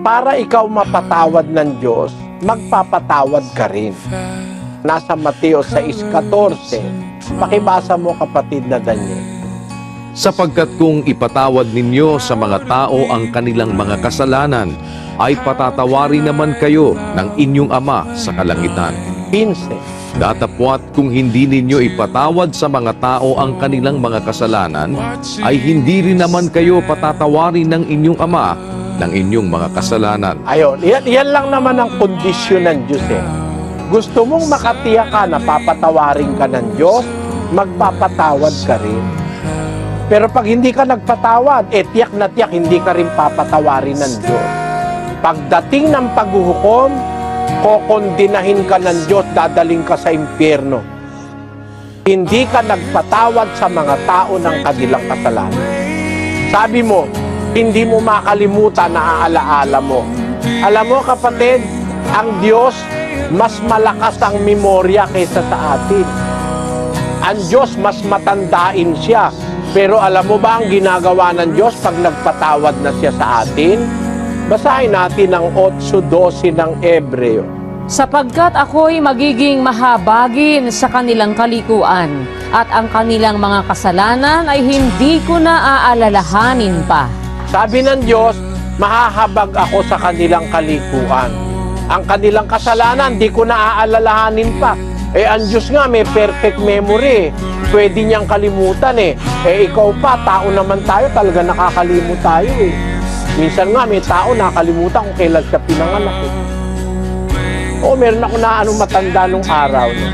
para ikaw mapatawad ng Diyos, magpapatawad ka rin. Nasa Mateo 6:14. Pakibasa mo, kapatid na Daniel. Sapagkat kung ipatawad ninyo sa mga tao ang kanilang mga kasalanan, ay patatawarin naman kayo ng inyong Ama sa kalangitan. 15. Datapwat kung hindi ninyo ipatawad sa mga tao ang kanilang mga kasalanan, ay hindi rin naman kayo patatawarin ng inyong Ama ng inyong mga kasalanan. Ayun, yan lang naman ang kondisyon ng Diyos eh. Gusto mong makatiyak ka na papatawarin ka ng Diyos, magpapatawad ka rin. Pero pag hindi ka nagpatawad, tiyak na tiyak hindi ka rin papatawarin ng Diyos. Pagdating ng paghuhukom, kokondinahin ka ng Diyos, dadaling ka sa impyerno. Hindi ka nagpatawad sa mga tao ng kanilang kasalanan. Sabi mo, hindi mo makalimutan na aalaala mo. Alam mo, kapatid, ang Diyos, mas malakas ang memorya kaysa sa atin. Ang Diyos, mas matandain siya. Pero alam mo ba ang ginagawa ng Diyos pag nagpatawad na siya sa atin? Basahin natin ang 8:12 ng Hebreo. Sapagkat ako'y magiging mahabagin sa kanilang kalikuan, at ang kanilang mga kasalanan ay hindi ko na aalalahanin pa. Sabi ng Diyos, mahahabag ako sa kanilang kalikuan. Ang kanilang kasalanan, di ko na aalalahanin pa. Ang Diyos nga may perfect memory. Pwede niyang kalimutan eh. Ikaw pa, tao naman tayo, talaga nakakalimut tayo eh. Minsan nga may tao nakakalimutan kung kailan siya pinanganak eh. Oo, meron ako na matanda nung araw. No?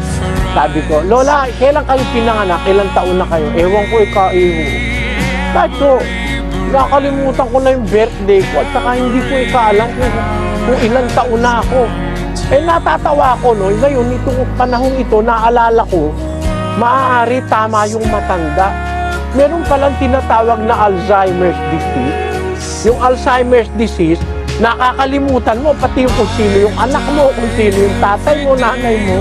Sabi ko, Lola, kailan kayo pinanganak? Kailan taon na kayo? Ewan ko, ikaiho. Bakit ko? Nakakalimutan ko na yung birthday ko at saka hindi ko ikaalam kung ilang taon na ako. Natatawa ko, no? Ngayon, itong panahong ito, naalala ko, maaari tama yung matanda. Meron palang tinatawag na Alzheimer's disease. Yung Alzheimer's disease, nakakalimutan mo pati kung sino yung anak mo, kung sino yung tatay mo, nanay mo.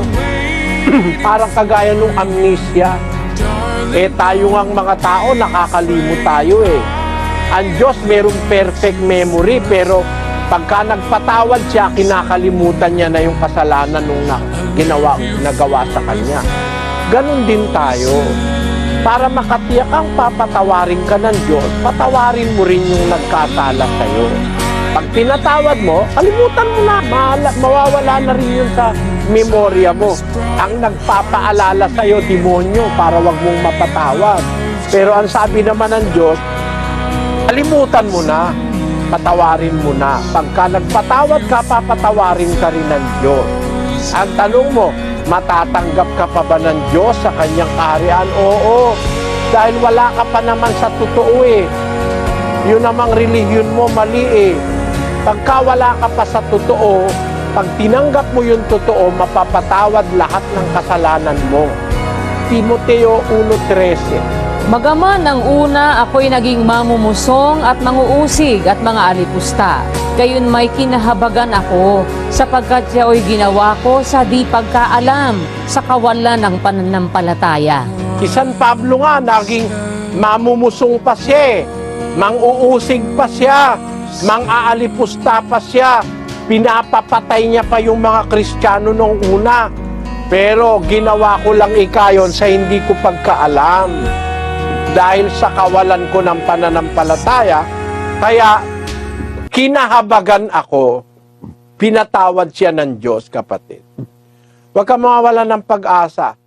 Parang kagaya nung amnesia. Tayo ngang mga tao, nakakalimut tayo eh. Ang Diyos merong perfect memory, pero pagka nagpatawad siya, kinakalimutan niya na yung kasalanan nung nagawa sa kanya. Ganon din tayo. Para makatiyak ang papatawarin ka ng Diyos, patawarin mo rin yung nagkasala sa'yo. Pag pinatawad mo, kalimutan mo na. Mawawala na rin yun sa memorya mo. Ang nagpapaalala sa'yo, demonyo, para wag mong mapatawad. Pero ang sabi naman ng Diyos, kalimutan mo na. Patawarin mo na. Pagka nagpatawad ka, papatawarin ka rin ng Diyos. Ang tanong mo, matatanggap ka pa ba ng Diyos sa kanyang kaharian? Oo. Dahil wala ka pa naman sa totoo eh. Yun namang relihiyon mo, mali eh. Pagka wala ka pa sa totoo, pag tinanggap mo yung totoo, mapapatawad lahat ng kasalanan mo. Timoteo 1:13. Magaman ang una, ako'y naging mamumusong at manguusig at mga alipusta. Gayon may kinahabagan ako, sapagkat siyao'y ginawa ko sa di pagkaalam, sa kawalan ng pananampalataya. Si San Pablo nga, naging mamumusong pa siya, mang-uusig pa siya, mang-aalipusta pa siya, pinapapatay niya pa yung mga Kristiyano nung una. Pero ginawa ko lang ikayon sa hindi ko pagkaalam. Dahil sa kawalan ko ng pananampalataya, kaya kinahabagan ako, pinatawad siya ng Diyos, kapatid. Huwag ka mawawala ng pag-asa.